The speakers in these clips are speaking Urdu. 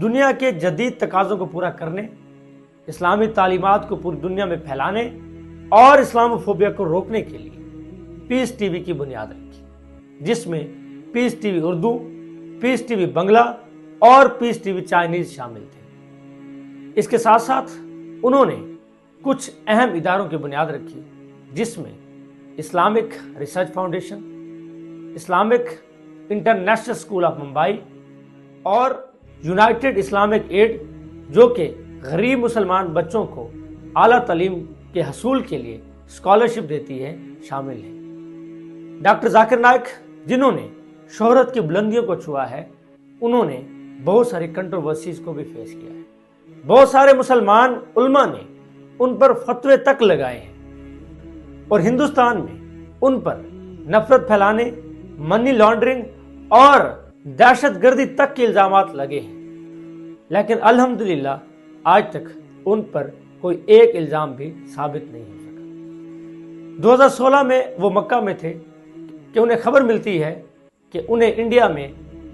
دنیا کے جدید تقاضوں کو پورا کرنے، اسلامی تعلیمات کو پوری دنیا میں پھیلانے اور اسلام فوبیا کو روکنے کے لیے پیس ٹی وی کی بنیاد رکھی، جس میں پیس ٹی وی اردو، پیس ٹی وی بنگلہ اور پیس ٹی وی چائنیز شامل تھے۔ اس کے ساتھ ساتھ انہوں نے کچھ اہم اداروں کی بنیاد رکھی، جس میں Islamic research foundation, Islamic international school of Mumbai اور یونائٹڈ اسلامک ایڈ، جو کہ غریب مسلمان بچوں کو اعلیٰ تعلیم کے حصول کے لیے اسکالرشپ دیتی ہے، شامل ہیں۔ ڈاکٹر ذاکر نائک، جنہوں نے شہرت کی بلندیوں کو چھوا ہے، انہوں نے بہت ساری کنٹروورسیز کو بھی فیس کیا ہے۔ بہت سارے مسلمان علماء نے ان پر فتوے تک لگائے ہیں اور ہندوستان میں ان پر نفرت پھیلانے، منی لانڈرنگ اور دہشت گردی تک کے الزامات لگے ہیں، لیکن الحمدللہ آج تک ان پر کوئی ایک الزام بھی ثابت نہیں ہو سکا۔ 2016 میں وہ مکہ میں تھے کہ انہیں خبر ملتی ہے کہ انہیں انڈیا میں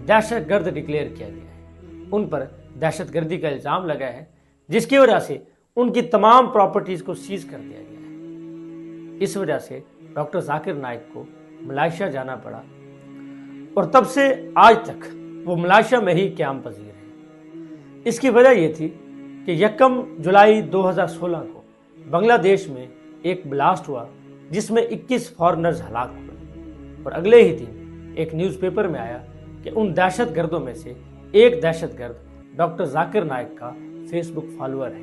دہشت گرد ڈکلیئر کیا گیا ہے، ان پر دہشت گردی کا الزام لگا ہے، جس کی وجہ سے ان کی تمام پراپرٹیز کو سیز کر دیا گیا ہے۔ اس وجہ سے ڈاکٹر ذاکر نائک کو ملائیشیا جانا پڑا اور تب سے آج تک وہ ملائیشیا میں ہی قیام پذیر ہے۔ اس کی وجہ یہ تھی کہ 1 جولائی 2016 کو بنگلہ دیش میں ایک بلاسٹ ہوا، جس میں 21 فارنرز ہلاک ہوئے، اور اگلے ہی دن ایک نیوز پیپر میں آیا کہ ان دہشت گردوں میں سے ایک دہشت گرد ڈاکٹر ذاکر نائک کا فیس بک فالوور ہے،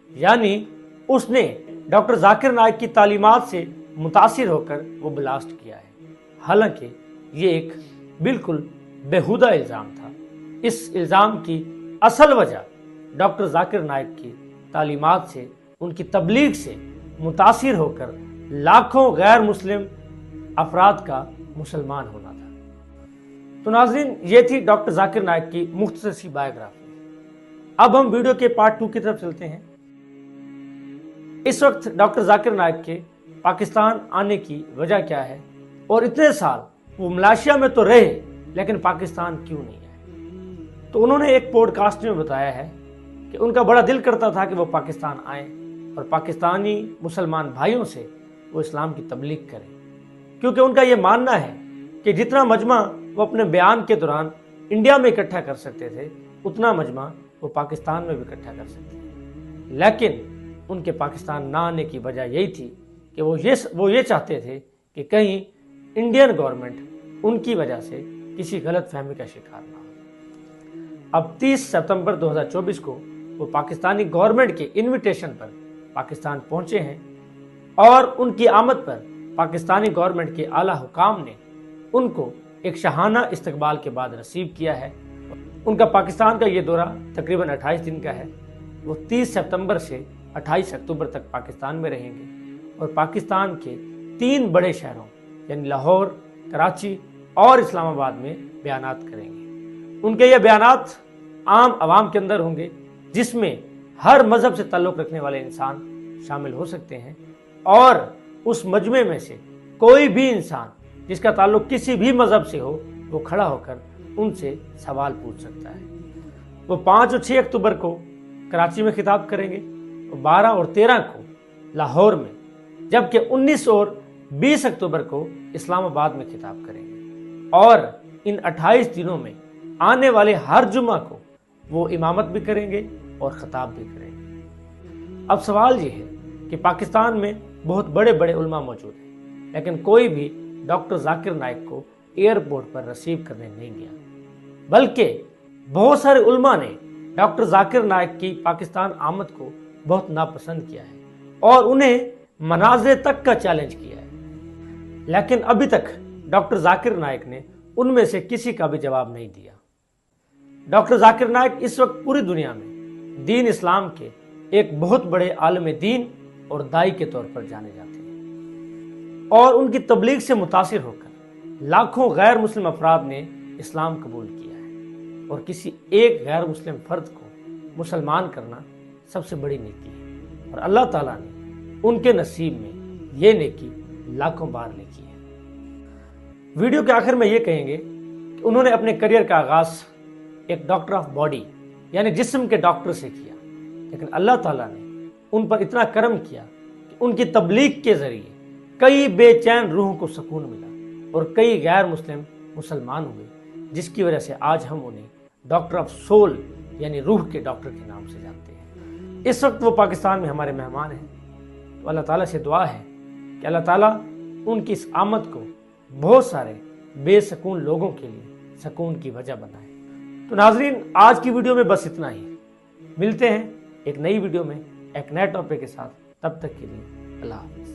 یعنی اس نے ڈاکٹر ذاکر نائک کی تعلیمات سے متاثر ہو کر وہ بلاسٹ کیا ہے۔ حالانکہ یہ ایک بالکل بیہودہ الزام تھا۔ اس الزام کی اصل وجہ ڈاکٹر ذاکر نائک کی تعلیمات سے، ان کی تبلیغ سے متاثر ہو کر لاکھوں غیر مسلم افراد کا مسلمان ہونا تھا۔ تو ناظرین، یہ تھی ڈاکٹر ذاکر نائک کی مختصر سی بایوگرافی۔ اب ہم ویڈیو کے پارٹ 2 کی طرف چلتے ہیں۔ اس وقت ڈاکٹر ذاکر نائک کے پاکستان آنے کی وجہ کیا ہے، اور اتنے سال وہ ملائیشیا میں تو رہے لیکن پاکستان کیوں نہیں آئے؟ تو انہوں نے ایک پوڈ کاسٹ میں بتایا ہے کہ ان کا بڑا دل کرتا تھا کہ وہ پاکستان آئیں اور پاکستانی مسلمان بھائیوں سے وہ اسلام کی تبلیغ کریں، کیونکہ ان کا یہ ماننا ہے کہ جتنا مجمع وہ اپنے بیان کے دوران انڈیا میں اکٹھا کر سکتے تھے، اتنا مجمع وہ پاکستان میں بھی اکٹھا کر سکتے تھے، لیکن ان کے پاکستان نہ آنے کی وجہ یہی تھی کہ وہ یہ چاہتے تھے کہ کہیں انڈین گورنمنٹ ان کی وجہ سے کسی غلط فہمی کا شکار نہ ہو۔ اب 30 ستمبر 2024 کو وہ پاکستانی گورنمنٹ کے انویٹیشن پر پاکستان پہنچے ہیں، اور ان کی آمد پر پاکستانی گورنمنٹ کے اعلیٰ حکام نے ان کو ایک شاہانہ استقبال کے بعد ریسیو کیا ہے۔ ان کا پاکستان کا یہ دورہ تقریباً 28 دن کا ہے۔ وہ 30 ستمبر سے 28 اکتوبر تک پاکستان میں رہیں گے اور پاکستان کے 3 بڑے شہروں یعنی لاہور، کراچی اور اسلام آباد میں بیانات کریں گے۔ ان کے یہ بیانات عام عوام کے اندر ہوں گے، جس میں ہر مذہب سے تعلق رکھنے والے انسان شامل ہو سکتے ہیں، اور اس مجمع میں سے کوئی بھی انسان جس کا تعلق کسی بھی مذہب سے ہو، وہ کھڑا ہو کر ان سے سوال پوچھ سکتا ہے۔ وہ 5 اور 6 اکتوبر کو کراچی میں خطاب کریں گے، 12 اور 13 کو لاہور میں، جبکہ 19 اور 20 اکتوبر کو اسلام آباد میں خطاب کریں گے، اور ان 28 دنوں میں آنے والے ہر جمعہ کو وہ امامت بھی کریں گے اور خطاب بھی کریں گے۔ اب سوال یہ ہے کہ پاکستان میں بہت بڑے بڑے علماء موجود ہیں، لیکن کوئی بھی ڈاکٹر ذاکر نائک کو ایئرپورٹ پر ریسیو کرنے نہیں گیا، بلکہ بہت سارے علماء نے ڈاکٹر ذاکر نائک کی پاکستان آمد کو بہت ناپسند کیا ہے اور انہیں مناظرے تک کا چیلنج کیا ہے، لیکن ابھی تک ڈاکٹر ذاکر نائک نے ان میں سے کسی کا بھی جواب نہیں دیا۔ ڈاکٹر ذاکر نائک اس وقت پوری دنیا میں دین اسلام کے ایک بہت بڑے عالم دین اور دائی کے طور پر جانے جاتے ہیں، اور ان کی تبلیغ سے متاثر ہو کر لاکھوں غیر مسلم افراد نے اسلام قبول کیا ہے، اور کسی ایک غیر مسلم فرد کو مسلمان کرنا سب سے بڑی نیکی ہے، اور اللہ تعالیٰ نے ان کے نصیب میں یہ نیکی لاکھوں بار لکھی ہے۔ ویڈیو کے آخر میں یہ کہیں گے کہ انہوں نے اپنے کریئر کا آغاز ایک ڈاکٹر آف باڈی یعنی جسم کے ڈاکٹر سے کیا، لیکن اللہ تعالیٰ نے ان پر اتنا کرم کیا کہ ان کی تبلیغ کے ذریعے کئی بے چین روحوں کو سکون ملا اور کئی غیر مسلم مسلمان ہوئے، جس کی وجہ سے آج ہم انہیں ڈاکٹر آف سول یعنی روح کے ڈاکٹر کے نام سے جانتے ہیں۔ اس وقت وہ پاکستان میں ہمارے مہمان ہیں، تو اللہ تعالیٰ سے دعا ہے کہ اللہ تعالیٰ ان کی اس آمد کو بہت سارے بے سکون لوگوں کے لیے سکون کی وجہ بنائے۔ تو ناظرین، آج کی ویڈیو میں بس اتنا ہی، ملتے ہیں ایک نئی ویڈیو میں ایک نئے ٹاپک کے ساتھ، تب تک کے لیے اللہ حافظ۔